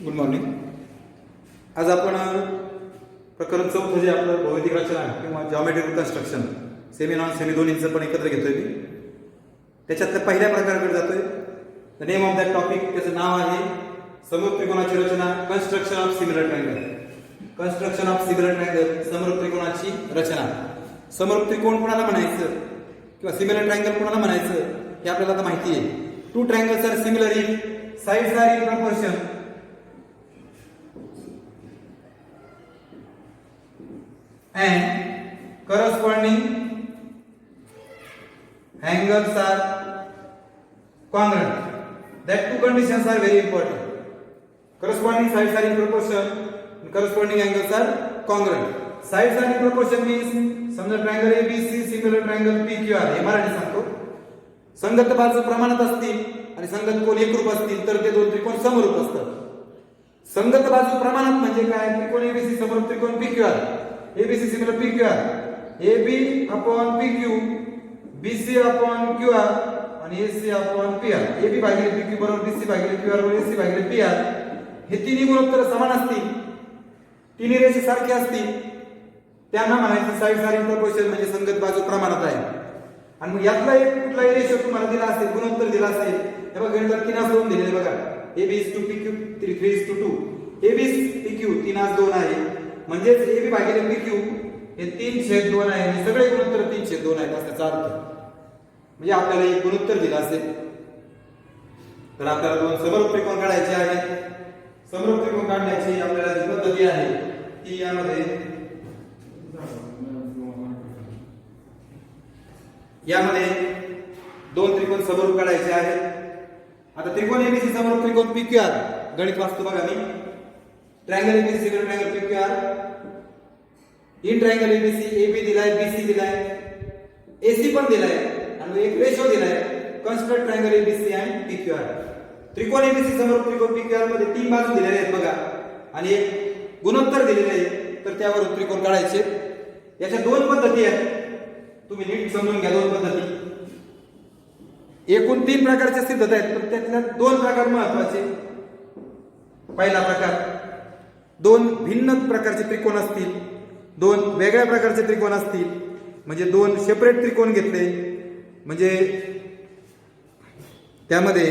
Good morning. आज आपण प्रकरण चौथं जे आपलं भौमितिक रचना किंवा geometrical construction semi non semi दोन्हींचं पण एकत्र घेतोय मी. त्याच्यात पहिल्या प्रकाराकडे जातोय. The name of that topic, त्याचं नाव आहे समरूप त्रिकोणाची रचना, construction of similar triangle. Construction of similar triangle, समरूप त्रिकोणाची रचना. समरूप त्रिकोण कोणाला म्हणायचं किंवा सिमिलर ट्रायंगल कोणाला म्हणायचं हे आपल्याला आता माहिती आहे. Two triangles are similar if sides are in proportion and corresponding angles are congruent. That two conditions are very important. Corresponding sides are in proportion and corresponding angles are congruent. Sides are in proportion means समजा triangle ABC similar triangle PQR हे मराठी सांगतो. संगत बाजू प्रमाणात असतील आणि संगत कोन एकरूप असतील तर ते दोन त्रिकोण समरूप असतात. संगत बाजू प्रमाणात म्हणजे काय? त्रिकोण ABC समरूप त्रिकोण PQR, ABC similar PQR, AB upon PQ, BC upon QR आणि AC अपॉन PR. AB भागिले PQ बरोबर BC भागिले QR बरोबर AC भागिले PR. हे तिन्ही गुणोत्तर समान असतील, तिन्ही रेषे सारखे असतील, त्यांना म्हणायचं साइड्स आर इन प्रोपोर्शन म्हणजे संगत बाजू प्रमाणात आहे. आणि मग यातला एक कुठलाही रेशो तुम्हाला दिला असेल, गुणोत्तर दिला असेल, हे बघा गणितात 3:2 दिलेले बघा. AB is to PQ 3:2. AB is PQ 3:2 आहे. म्हणजे AB भागिले PQ हे 3/2 आहे. हे सगळे गुणोत्तर 3/2 आहेत असा अर्थ. म्हणजे आपल्याला एक गुणोत्तर दिला असेल तर आपल्याला दोन समरूप त्रिकोण काढायचे आहेत. समरूप त्रिकोण काढण्याची आपल्याला जी पद्धती आहे ती यामध्ये दोन त्रिकोण समरूप काढायचे आहेत. आता त्रिकोण ABC समरूप त्रिकोण PQR गणित वाचतो बघा मी. Triangle ABC similar triangle PQR, in triangle ABC AB दिलाय, BC दिलाय, AC पण दिलाय आणि एक रेशो दिलाय. कन्स्ट्रक्ट ट्रायंगल ABC आणि PQR. त्रिकोण ABC समरूप त्रिकोण PQR मध्ये तीन बाजू दिलेल्या आहेत बघा आणि एक गुणोत्तर दिलेले आहे, तर त्यावरून त्रिकोण काढायचे. याच्या दोन पद्धती आहेत, तुम्ही नीट समजून घ्या. दोन पद्धती, एकूण तीन प्रकारच्या सिद्धता आहेत पण त्यातल्या दोन प्रकार महत्वाचे. पहिला प्रकार, दोन भिन्न प्रकारचे त्रिकोण असतील, दोन वेगळ्या प्रकारचे त्रिकोण असतील, म्हणजे दोन सेपरेट त्रिकोण घेतले म्हणजे त्यामध्ये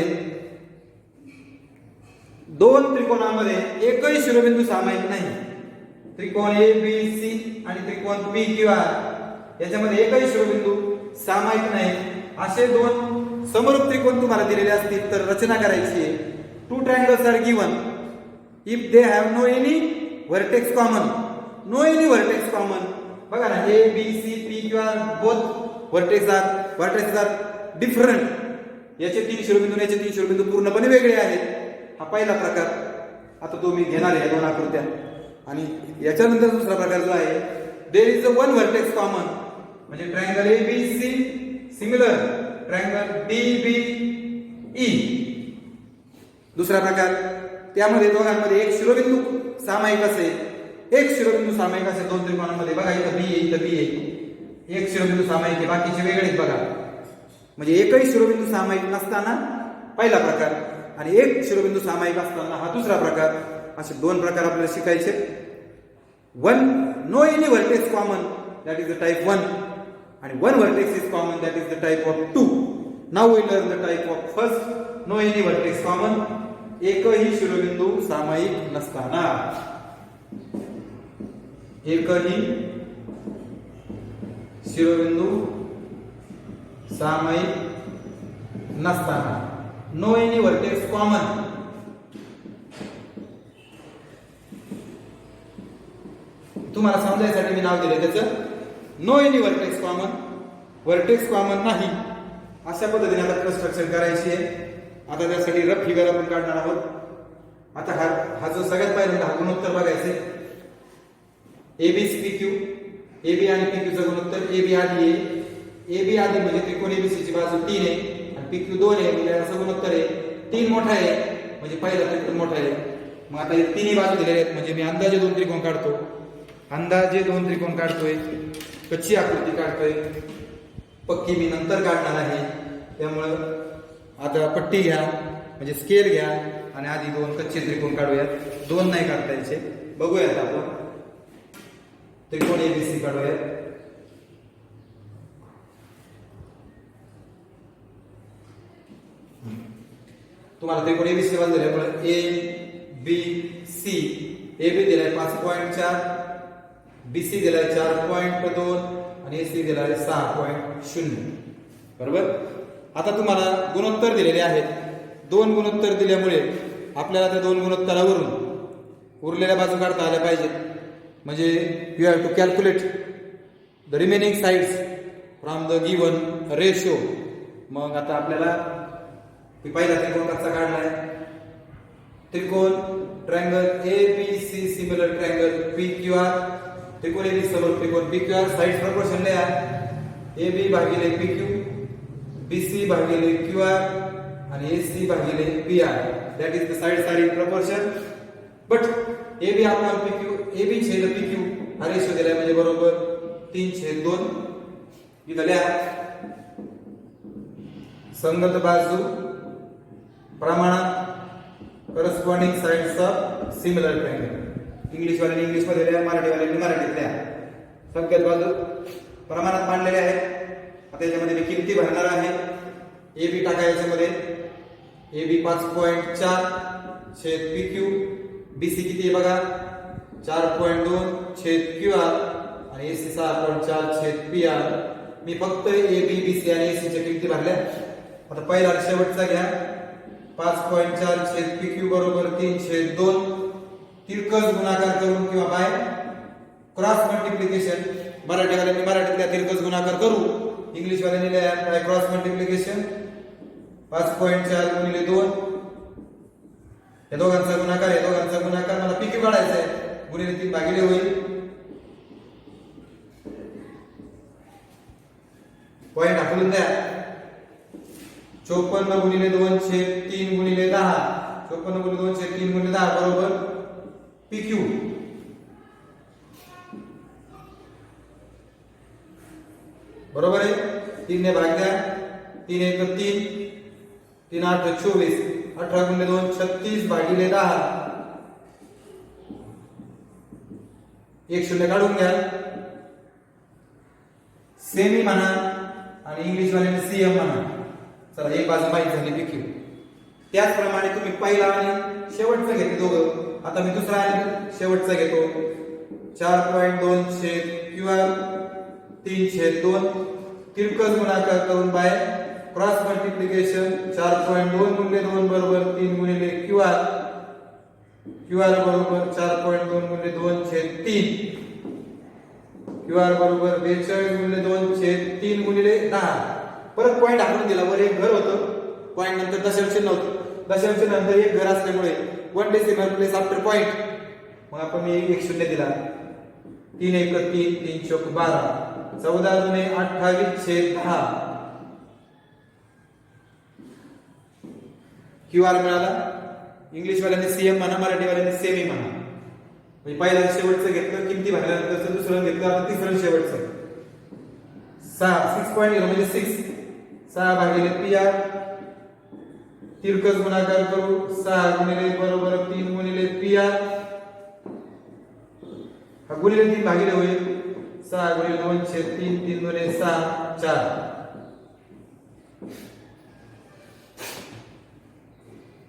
दोन त्रिकोणामध्ये एकही शिरोबिंदू सामायिक नाही. त्रिकोण ABC आणि त्रिकोण PQR याच्यामध्ये एकही शिरोबिंदू सामायिक नाही. असे दोन समरूप त्रिकोण तुम्हाला दिलेले असतील तर रचना करायची आहे. Two triangles are given if they have no any vertex common. No any vertex common. बघा ना, ABC PQR both vertex are different. याचे तीन शिरोबिंदू याचे तीन शिरोबिंदू पूर्णपणे वेगळे आहेत. हा पहिला प्रकार आता तो मी घेणार आहे दोन आकृत्या. आणि याच्यानंतर दुसरा प्रकार जो आहे, there is a one vertex common म्हणजे triangle ABC similar triangle DBE. दुसरा प्रकार, त्यामध्ये दोघांमध्ये एक शिरोबिंदू सामायिक असेल, एक शिरोबिंदू सामायिक असेल दोन त्रिकोणांमध्ये. बघा इथं B आहे, इथं B आहे, एक शिरोबिंदू सामायिक आहे, बाकीचे वेगळे आहेत बघा. म्हणजे एकही शिरोबिंदू सामायिक नसताना पहिला प्रकार आणि एक शिरोबिंदू सामायिक असताना हा दुसरा प्रकार. असे दोन प्रकार आपल्याला शिकायचे. One no any vertex common that is the type 1 आणि one vertex is common that is the type of 2. Now we learn the type of first, no any vertex common, एकही शिरोबिंदू सामायिक नसताना. एकही शिरोबिंदू सामायिक नसताना. No any vertex common. तुम्हाला समजायसाठी मी नाव दिले त्याचं. No any vertex common, vertex common नाही. अशा पद्धतीने आता कन्स्ट्रक्शन करायची आहे. आता त्यासाठी रफ फिगर आपण काढणार आहोत. आता हा जो सगळ्यात पहिल्यांदा हा गुणोत्तर बघायचे. AB PQ, AB आणि PQ चं गुणोत्तर. AB आधी आहे, AB आधी म्हणजे त्रिकोण ABC ची बाजू 3 आहे आणि PQ 2 आहे म्हणजे असं गुणोत्तर आहे. 3 मोठा आहे म्हणजे पहिला त्रिकोण मोठा आहे. मग आता हे तिन्ही बाजू दिलेले आहेत म्हणजे मी अंदाजे दोन त्रिकोण काढतो. अंदाजे दोन त्रिकोण काढतोय, कच्ची आकृती काढतोय, पक्की मी नंतर काढणार आहे. त्यामुळे आता पट्टी घ्या म्हणजे स्केल घ्या आणि आधी दोन कच्चे त्रिकोण काढूयात. दोन नाही काढता यायचे. बघूयात आपण त्रिकोण एबीसी काढूयात. तुम्हाला त्रिकोण एबीसी बांधले पण ए बी सी. ए बी दिलाय 5.4, बी सी दिलाय 4.2 आणि ए सी दिलाय 6.0. बरोबर. आता तुम्हाला गुणोत्तर दिलेले आहेत. दोन गुणोत्तर दिल्यामुळे आपल्याला त्या दोन गुणोत्तरावरून उरलेल्या बाजू काढता आल्या पाहिजेत. म्हणजे you have to calculate the remaining sides from the given ratio. मग आता आपल्याला पहिला त्रिकोण कसा काढलाय? त्रिकोण triangle A B C similar triangle P Q R. त्रिकोण ए बी समोर त्रिकोण P Q R. Sides proportion लिहा. ए बी भागिले पी क्यू, बी सी भागिले क्यू आर आणि ए सी भागिले P R. That is the sides are in proportion. But A B upon P Q, A B छेद P Q हा ratio दिलाय म्हणजे बरोबर 3/2. इथं लिहा संगत बाजू प्रमाणात corresponding sides of similar triangle. English वाल्याने इंग्लिश मध्ये लिहा, मराठी वाल्याने मराठीत लिहा. संकेत बाजू प्रमाणात मांडलेले आहेत. आता याच्यामध्ये मी किमती भरणार आहे. ए बी टाका याच्यामध्ये. ए बी 5.4 छेद पी क्यू, बी सी किती आहे बघा 4.2 छेद क्यू आर आणि ए सी 6.4 छेद पी आर. मी फक्त ए बी बी सी आणि ए सी च्या किमती भरल्या. आता पहिला शेवटचा घ्या. 5.4 छेद पी क्यू बरोबर 3/2. तिरकस गुणाकार करून किंवा बाय क्रॉस मल्टिप्लिकेशन. मराठी वाल्यांनी मराठीतल्या तिरकस गुणाकार करू, इंग्लिश वाल्यांनी बाय क्रॉस मल्टिप्लिकेशन. 5.4 गुणिले 2 या दोघांचा गुणाकार, या दोघांचा गुणाकार. मला पी क्यू काढायचा आहे. गुणिले 3 भागिले होईल. पॉइंट आखून द्या. 54 गुणिले 2 छेद 3 गुणिले 10. 54 गुणिले 2 छेद 3 गुणिले 10 बरोबर पी क्यू. बरोबर आहे. 3 ने भाग द्या. 3 1 3, 3 8 24. 18 गुणिले 2 36 भागिले 10. 1 0 काढून घ्या. सेमी म्हणा आणि इंग्लिश वाल्याने सीएम म्हणा. चला एक बाजू माहित झाली पी क्यू. त्याचप्रमाणे तुम्ही पहिला आणि शेवटचा घेते दोघं. आता मी दुसरा आणि शेवटचा घेतो. 4.2 छेद क्यू आर 3/2. तिरकस गुणाकार करून बाय क्रॉस मल्टिप्लिकेशन. 4.2 गुणिले 2 बरोबर 3 गुणिले क्यू आर. क्यू आर बरोबर 4.2 गुणिले 2 छेद 3. क्यू आर बरोबर 42 गुणिले 2 छेद 3 गुणिले 10. परत पॉइंट आखून दिला. वर एक घर होतं, पॉइंट नंतर दशांश चिन्ह होतं. दशांश नंतर एक घर असल्यामुळे 1 डेसिमल प्लेस आफ्टर पॉइंट. मग आपण मी 1 0 दिला. 3 1 3, 3 चौक 12. 14 दुने 28 छेद 10. क्यू आर मिळाला. इंग्लिश वाल्याने सीएम म्हणा, मराठी वाल्याने सेमी म्हणा. म्हणजे पहिला शेवटचं घेतलं, किमती भरल्यानंतर दुसरं घेतलं, आता तिसरं शेवटचं. 6.0 म्हणजे 6 भागिले पी आर. तिरकस गुणाकार करू. 6 गुणिले बरोबर 3 गुणिले पी आर. हा गुणिले 3 भागिले होईल. 6 गुणिले 2 छेद 3, 3 गुणिले 6 4.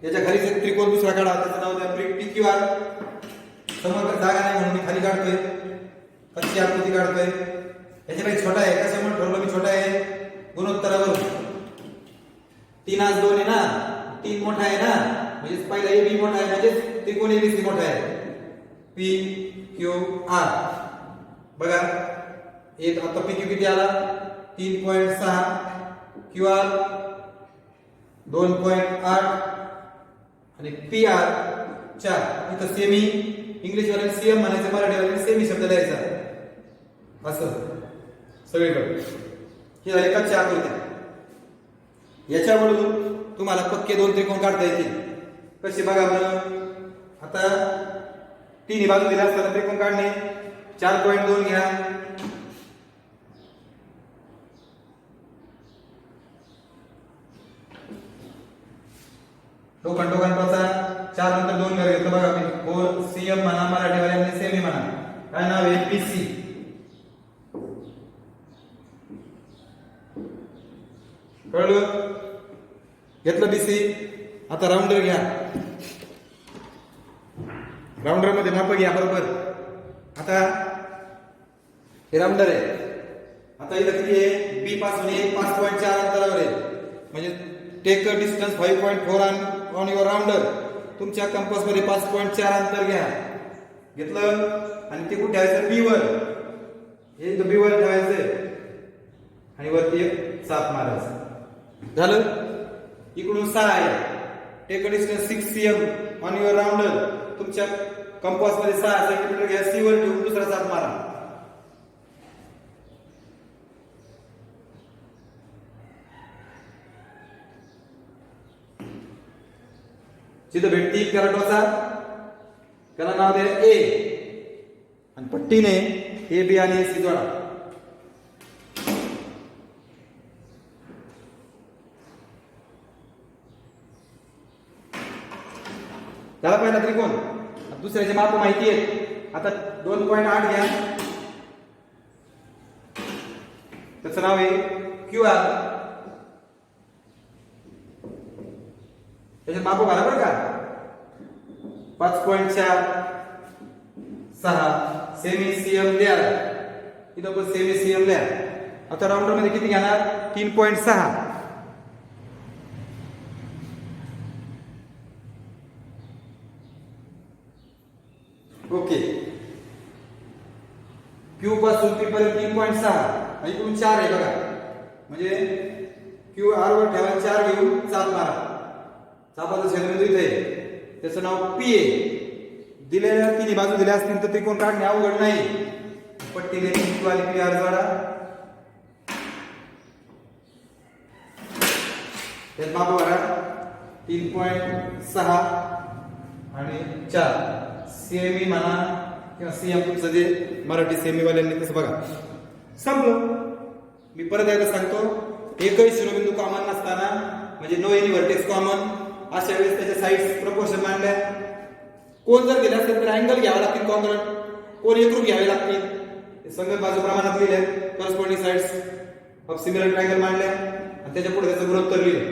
याच्या खाली एक त्रिकोण दुसरा काढा. त्याचं नाव द्या पी क्यू आर. समोर जागा नाही म्हणून मी खाली काढतोय. कशी आकृती काढतोय. याच्यापेक्षा छोटा आहे. कशामुळे ठरवलं मी छोटा आहे? गुणोत्तरावर 3 आज 2 आहे ना, 3 मोठा आहे ना, म्हणजे पहिला ए बी मोठा आहे, म्हणजे त्रिकोण एबीसी मोठा आहे. पी क्यू आर बघा. एक आता पी क्यू किती आला? 3.6. क्यू आर 2.8 आणि पी आर 4. इथं सेमी. इंग्लिश वाल्याने सीएम म्हणायचं, मराठी वाल्याने सेमी शब्द द्यायचा. असं सगळीकडे. ही झाली कच्च्या आकृत्या. याच्यावरून तुम्हाला पक्के 2 त्रिकोण काढता येतील. कसे बघा बरं. आता तिन्ही बाजू दिल्या असताना त्रिकोण काढणे. 4.2 घ्या. टोकांटोकांपासून 4 नंतर 2 घर घेतलं बघा मी 4 CM म्हणा मराठीवाल्यांनी सेमी म्हणा काय नाव आहे BC कळलं घेतलं BC आता राऊंडर घ्या राऊंडर मध्ये माप घ्या बरोबर आता हे राऊंडर आहे आता इथं किती आहे B पासून 5.4 अंतरावर आहे म्हणजे take a distance 5.4 on your rounder तुमच्या कंपास मध्ये 5.4 अंतर घ्या घेतलं आणि ते कुठे ठेवायचं B वर हे इथं B वर ठेवायचं आणि वरती एक चाप मारायचं झालं इकडून 6 आहे take a distance 6 cm on your rounder तुमच्या कंपास मध्ये 6 सेंटीमीटर घ्या C वर ठेवून दुसरा चाप मारा जिथं भेटती त्याला टोचा त्याला नाव द्या A आणि पट्टीने AB आणि AC जोडा त्याला पहिला त्रिकोण दुसऱ्याचे माप माहिती आहेत आता 2.8 घ्या त्याचं नाव आहे QR त्याचे माप घाला बरं का 5.4 6 सेमी CM द्या इथं पण सेमी CM द्या आता राऊंडर मध्ये किती घेणार 3.6 ओके Q पासून P पर्यंत 3.6 इकडून 4 आहे बघा म्हणजे QR वर ठेवा 4 घेऊन चाप मारा चापाचं छेदबिंदू इथे आहे त्याचं नाव P आहे दिलेल्या तिन्ही बाजू दिल्या असतील तर त्रिकोण काढणे अवघड नाही पट्टीने Q आणि PR जोडा त्यात माप बघा 3.6 आणि 4 सेमी म्हणा किंवा CM तुमचं जे मराठी सेमी वाल्यांनी तसं बघा संपलं मी परत एकदा सांगतो एकही शिरोबिंदू कॉमन नसताना म्हणजे नो एनी व्हर्टेक्स कॉमन अशा वेळेस त्याच्या साइड्स प्रपोर्शन मांडल्या कोण जर दिला असेल तर अँगल घ्यावा लागतील कॉन्ग्रंट कोण एकरूप घ्यावे लागतील संगत बाजू प्रमाणात लिहिले corresponding sides of similar triangle मांडल्या आणि त्याच्या पुढे त्याचं गुणोत्तर लिहिलं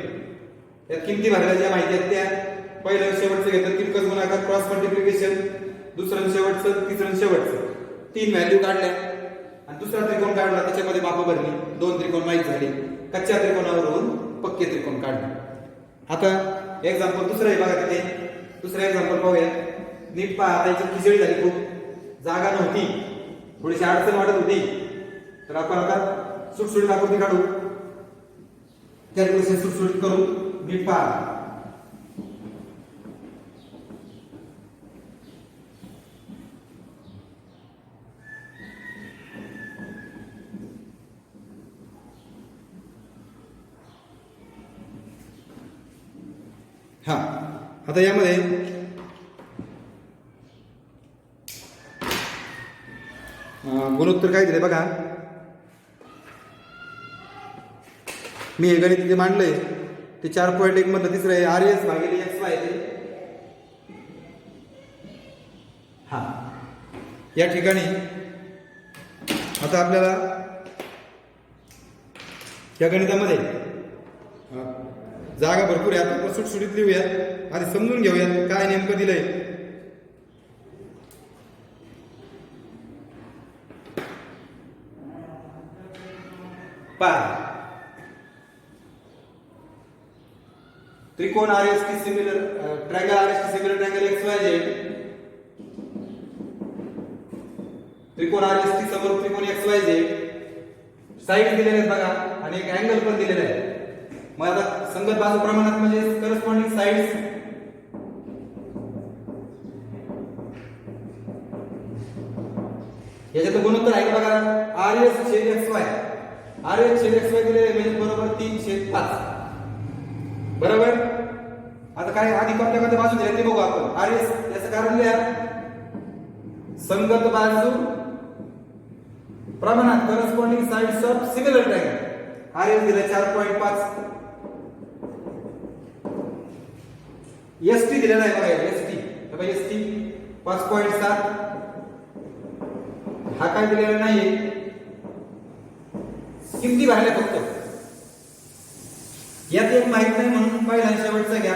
त्यात किमती भरल्या ज्या माहिती आहेत त्या पहिलं शेवटचं घेतलं तिरकस गुणाकार क्रॉस मल्टिप्लिकेशन दुसरं शेवटचं तिसरं शेवटचं 3 व्हॅल्यू काढल्या आणि दुसरा त्रिकोण काढला त्याच्यामध्ये माप भरली 2 त्रिकोण माहित झाले कच्च्या त्रिकोणावरून पक्के त्रिकोण काढले आता एक्झाम्पल दुसरं आहे बघा तिथे दुसरं एक्झाम्पल पाहूया नीट पहा आता याची खिचडी झाली खूप जागा नव्हती थोडीशी अडचण वाटत होती तर आपण आता सुटसुटीत आकृती काढू कॅल्क्युलेशन सुटसुटीत करू नीट पहा हा आता यामध्ये गुणोत्तर काय दिले बघा मी हे गणित जे मांडलंय ते 4.1 मधलं तिसरं आहे RS भागिले XY ते हा या ठिकाणी आता आपल्याला या गणितामध्ये जागा भरपूर आहे आपण सुटसुटीत लिहूया आधी समजून घेऊया काय नेमकं दिलंय पहा त्रिकोण RS की सिमिलर ट्रायंगल RS की सिमिलर ट्रायंगल XYZ त्रिकोण RS की समोर त्रिकोण XYZ साइड दिलेले आहेत बघा आणि एक अँगल पण दिलेला आहे मग आता संगत बाजू प्रमाणात म्हणजे करस्पॉन्डिंग साइड्स याच्यात गुणोत्तर आहे बघा RS छेद XY RS छेद XY दिलेले म्हणजे बरोबर 3/5 बरोबर आता काय आधी कोणत्या बाजू दिल्या ते बघू आपण RS याचं कारण लिहा संगत बाजू प्रमाणात corresponding sides of similar triangle RS दिला 4.5 एस टी दिलेला आहे बघा, एस टी बघा, एस टी 5.7 हा काय दिलेला नाहीये, किमती भरल्या फक्त. यात एक माहित नाही म्हणून पहिला आणि शेवटचा घ्या.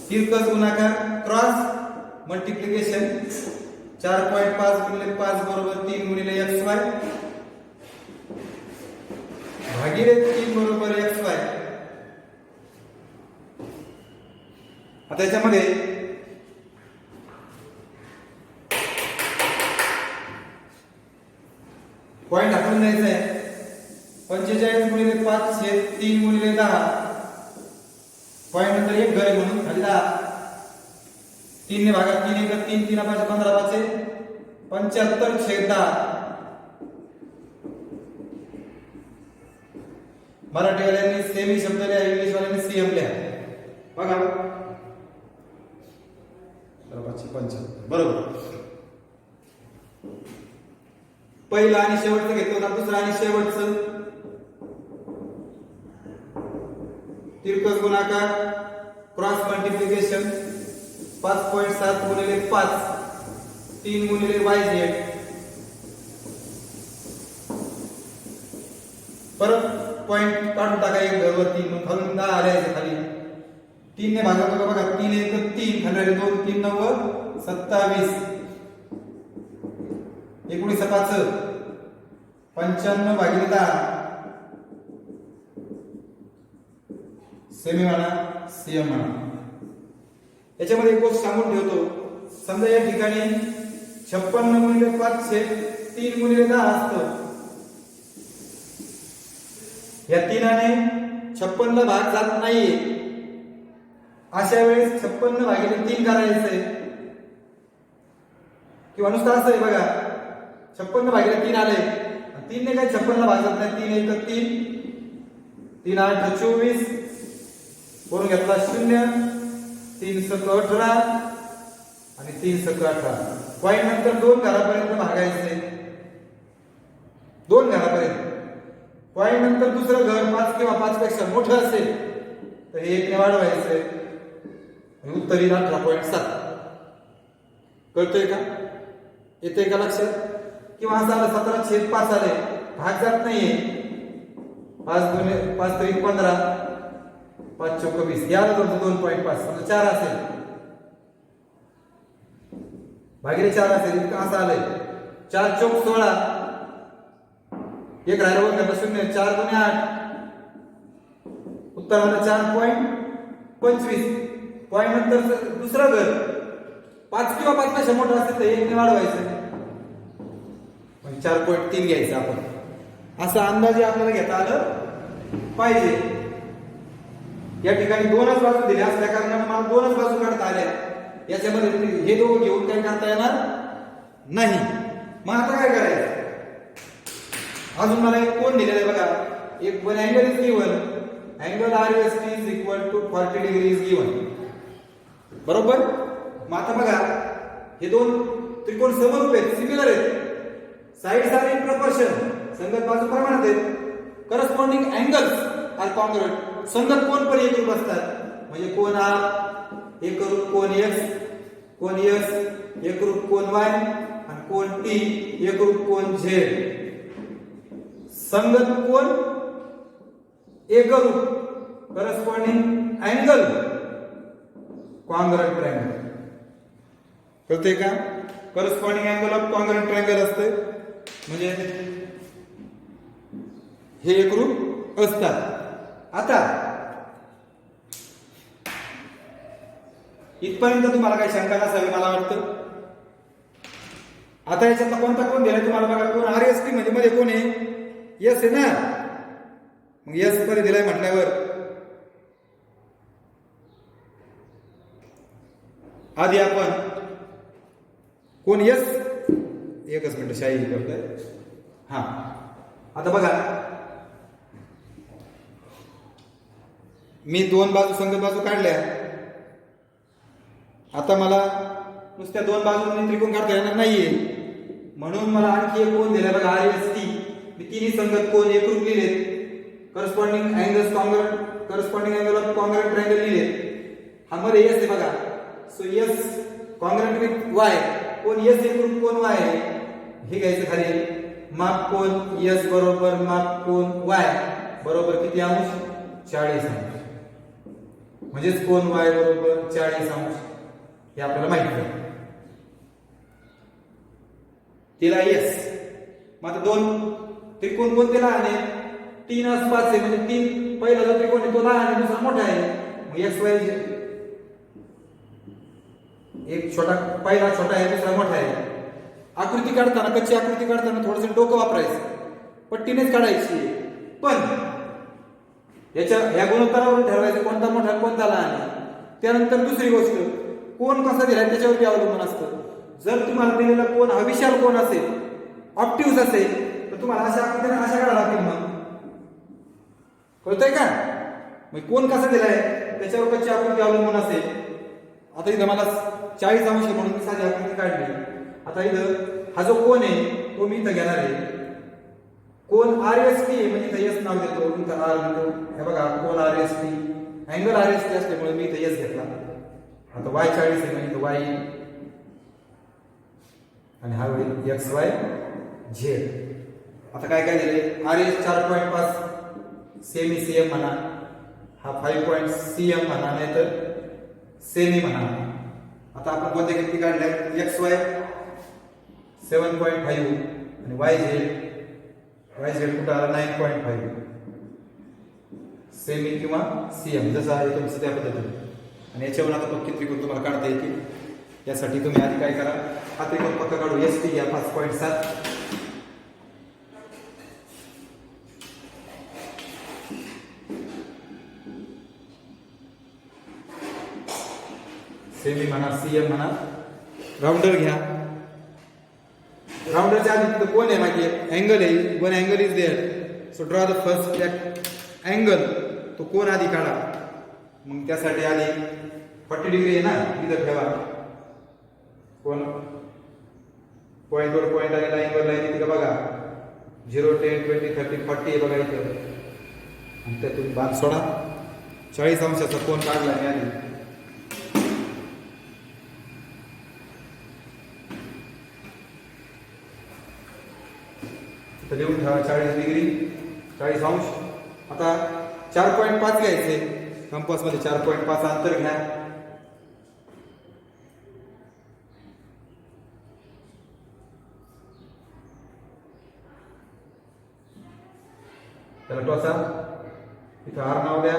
तिरकस गुणाकार क्रॉस मल्टिप्लिकेशन 4.5 गुणिले 5 बरोबर 3 गुणिले xy भागिले 3 बरोबर xy. आता याच्यामध्ये पॉइंट हाकून द्यायचा आहे. 45 गुणिले 5 छेद 3 गुणिले 10 पॉइंट नंतर एक घर आहे म्हणून खाली 10. 3 ने भागा 3 1 3 3 5 15 5 75 छेद 10. मराठीवाल्यांनी सेमी शब्द लिहा, इंग्लिश वाल्यांनी सीएम लिहा. बघा 75 बरोबर. पहिला आणि शेवटचं घेतलं होतं, दुसरं आणि शेवटचं तिरकस गुणाकार क्रॉस मल्टिप्लिकेशन 5.7 गुणिले 5 3 गुणिले yz. परत पॉइंट काढून टाका एक घरवरती, मग खालून 10 आले खाली. 3 ने भागा बघा बघा, 3 1 3 खाली 2 3 9 27 19 5 95 भागिले 10 सेमी म्हणा सीएम म्हणा. याच्यामध्ये एक गोष्ट सांगून ठेवतो, समजा या ठिकाणी 56 गुणिले 5 छेद 3 गुणिले 10 असतं. या 3ने 56 ला भाग जात नाहीये, अशा वेळेस 56 भागिले 3 करायचंय. किंवा नुसतं असं आहे बघा, 56 भागिले 3 आले, 3 ने काय 56 ला भाग जात नाही. 3 1 3 3 8 24 वरून घेतला 0 3 7 18 आणि 3 7 18. पॉइंट नंतर 2 घरापर्यंत भागायचे, 2 घरापर्यंत. पॉइंट नंतर दुसरं घर 5 किंवा 5 पेक्षा मोठं असेल तर हे 1 ने वाढवायचंय. उत्तर येईल 18.7. कळतोय का, येतोय का लक्षात? किंवा असं आलं 17 छेद 5 आले, भाग जात नाहीये. 5 गुणिले 5 3 15 5 चौक 20 याला 2.5 समजा 4 असेल भागिले 4 असेल, इतकं असं आलंय. 4 चौक 16 एक राहिला वर करता 0 4 गुणे 8 उत्तर आलं 4.25. पॉइंट नंतर दुसरं घर 5 किंवा 5 पेक्षा मोठं असेल तर 1 ने वाढवायचं, 4.3 घ्यायचं आपण. असा अंदाजे आपल्याला घेता आलं पाहिजे. या ठिकाणी 2च बाजू दिल्या असल्या कारणाने मला 2च बाजू काढता आल्या. याच्यामध्ये हे दोघं घेऊन काही करता येणार नाही. मग आता काय करायचं, अजून मला एक कोन दिलेला आहे बघा. एक one angle is given, angle RST is equal to 40 degree is given. बरोबर. मग आता बघा, हे दोन त्रिकोण समरूप आहेत, सिमिलर आहेत. साइड्स आर इन प्रपोर्शन, संगत बाजू प्रमाणात आहेत. करस्पॉन्डिंग अँगल्स आर कॉन्ग्रुएंट, संगत कोण पण एकरूप असतात. म्हणजे कोण R एकरूप कोण X, कोण S एकरूप कोण Y आणि कोण T एकरूप कोण Z. संगत कोण एकरूप, करस्पॉन्डिंग अँगल कॉन्ग्रुएंट ट्रायंगल. कळतंय का? Corresponding angle of congruent triangle असते म्हणजे हे एकरूप असतात. आता इथपर्यंत तुम्हाला काही शंका नसावी मला वाटतं. आता याच्यातला कोणता कोण दिलाय तुम्हाला बघा. कोण RST म्हणजे मध्ये कोण आहे, यस आहे ना. मग यस मध्ये दिलाय म्हटल्यावर आधी आपण कोण यस, एकच मिनिट शाही करतोय. हा आता बघा, मी 2 बाजू संगत बाजू काढल्या. आता मला नुसत्या 2 बाजूंनी त्रिकोण काढता येणार नाहीये, म्हणून मला आणखी एक कोन दिलाय बघा RST. मी तिन्ही संगत कोन एकरूप लिहिलेत. Corresponding angles congruent, corresponding angle of congruent triangle लिहिले. हा मध्ये एस आहे बघा. So S congruent with Y. कोण एस एकूण कोण वाय हे घ्यायचं खाली. माप कोण एस बरोबर माप कोण वाय बरोबर किती अंश 40 अंश. म्हणजेच कोण वाय बरोबर 40 अंश हे आपल्याला माहिती आहे. तिला एस. मग आता दोन त्रिकोण कोणते लहान आहे? 3 5 आहे. म्हणजे 3 पहिला जो त्रिकोण आहे तो लहान आहे, दुसरा मोठा आहे. मग एक्स वाय एक छोटा, पहिला छोटा आहे दुसरा मोठा आहे. आकृती काढताना, कच्ची आकृती काढताना थोडंसं डोकं वापरायचं. पट्टीनेच काढायची. पण याच्या या गुणोत्तरावरून ठरवायचं कोणता मोठा कोणता लहान आहे. त्यानंतर दुसरी गोष्ट, कोण कसा दिलाय त्याच्यावरती अवलंबून असतं. जर तुम्हाला दिलेला कोण हा विशाल कोण असेल, ऑप्टिव्स असेल, तर तुम्हाला अशा आकृतीने अशा काढायला लागतील. मग कळतंय का? मग कोण कसा दिलाय त्याच्यावर कच्ची आकृती अवलंबून असेल. आता इथं मला 40 अंश म्हणून मी साधी आकृती काढली. आता इथं हा जो कोण आहे तो मी इथं घेणार आहे. कोण RST आहे म्हणजे इथं एस नाव देतो, इथं आर देतो. हे बघा कोण RST, अँगल RST असल्यामुळे मी इथं एस घेतला. आता y 40 आहे म्हणजे वाय आणि हा होईल एक्स वाय झेड. आता काय काय दिले? RS 4.5 सेमी सीएम म्हणा, हा 5 CM म्हणा, नाही तर सेमी म्हणा. आता आपण कोणत्या किमती काढल्या? एक्स वाय 7.5 आणि वाय झेड कुठं आला? 9.5 सेमी किंवा सीएम जसं आहे तुमचं त्या पद्धतीने. आणि याच्यावर आता पक्की त्रिकोण तुम्हाला काढता येतील. यासाठी तुम्ही आधी काय करा, हा त्रिकोण पक्का काढू. एस टी घ्या 5.7. सेमी म्हणा, सीएम म्हणा. राउंडर घ्या. राउंडरच्या आधी तिथं कोण आहे माहिती आहे? अँगल आहे. One angle is there. So draw the first angle. तो कोण आधी काढा. मग त्यासाठी आधी 40 डिग्री आहे ना, इथं ठेवा. कोण पॉईंटवर पॉईंट आलेला लाईनवर लाईन येते का बघा. 0 10 20 30 40 आहे बघा इथं. आणि त्यातून बाण सोडा. 40 अंशाचा कोण काढला मी आधी. लिहून ठेवा 40 डिग्री 40 अंश. आता 4.5 घ्यायचे. कंपास मध्ये 4.5 अंतर घ्या. त्याला टोचा. इथं आर नाव द्या.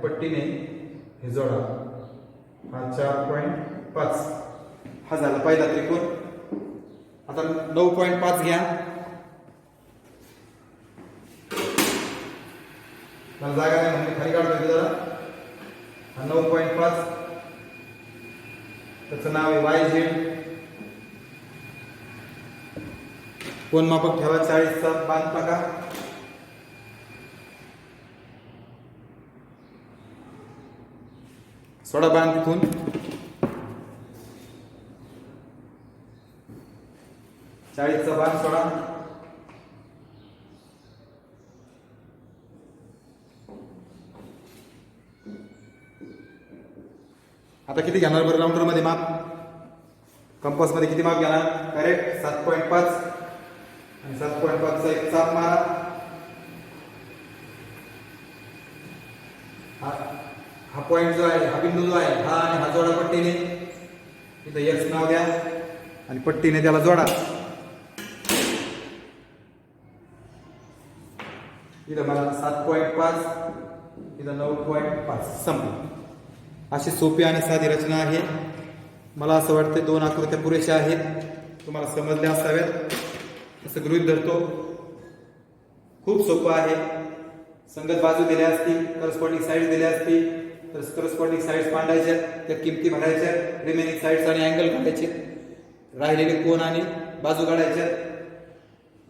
पट्टीने हे जोडा. हा 4.5 हा झाला पहिला त्रिकोण. आता 9.5 घ्या. मला जागा नाही म्हणजे खाली काढतो जरा. हा 9.5 त्याचं नाव आहे वाय झेड. कोण मापक ठेवा 40 चा बाण टाका. सोडा बाण तिथून. चा बाण सोडा. आता किती घेणार बरं राउंडर मध्ये माप? कंपास मध्ये किती माप घेणार? करेक्ट 7.5 आणि 7.5 चा एक चाप मारा. हा पॉइंट जो आहे, हा बिंदू जो आहे, हा आणि हा जोडा पट्टीने. इथं एक्स नाव द्या आणि पट्टीने त्याला जोडा. इथं मला 7.5 इथं 9.5 संपलं. अशी सोपी आणि साधी रचना आहे. मला असं वाटतं 2 आकृत्या पुरेशा आहेत. तुम्हाला समजल्या असाव्यात असं गृहीत धरतो. खूप सोपं आहे. संगत बाजू दिल्या असतील, करस्पॉन्डिंग साईड दिल्या असतील तर करस्पॉन्डिंग साईड्स मांडायच्या, त्या किमती भरायच्या, रिमेनिंग साईड्स आणि अँगल काढायचे, राहिलेले कोण आणि बाजू काढायच्या,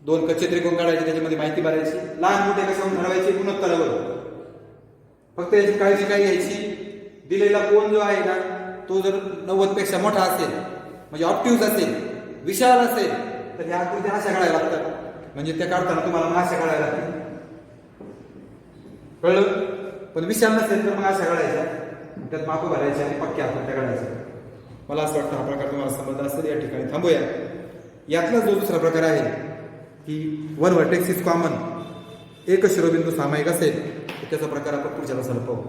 2 कच्चे त्रिकोण काढायचे, त्याच्यामध्ये माहिती भरायची. लहान मोठे कशावरून ठरवायचे? गुणोत्तरावर. फक्त याची काळजी काय घ्यायची? दिलेला कोण जो आहे ना तो जर 90 पेक्षा मोठा असेल म्हणजे ऑप्टिव्स असेल, विशाल असेल तर ह्या आकृत्या अशा काढायला लागतात. म्हणजे त्या काढताना तुम्हाला अशा काढायला लागतील. कळलं? पण विशाल नसेल तर मग अशा काढायच्या, त्यात माप भरायचे आणि पक्क्या आकृत्या काढायच्या. मला असं वाटतं हा प्रकार तुम्हाला समजला असेल. या ठिकाणी थांबूया. यातला जो दुसरा प्रकार आहे की वन व्हर्टेक्स इज कॉमन, एक शिरोबिंदू सामायिक असेल, तर त्याचा प्रकार आपण पुढच्या तासाला पाहू.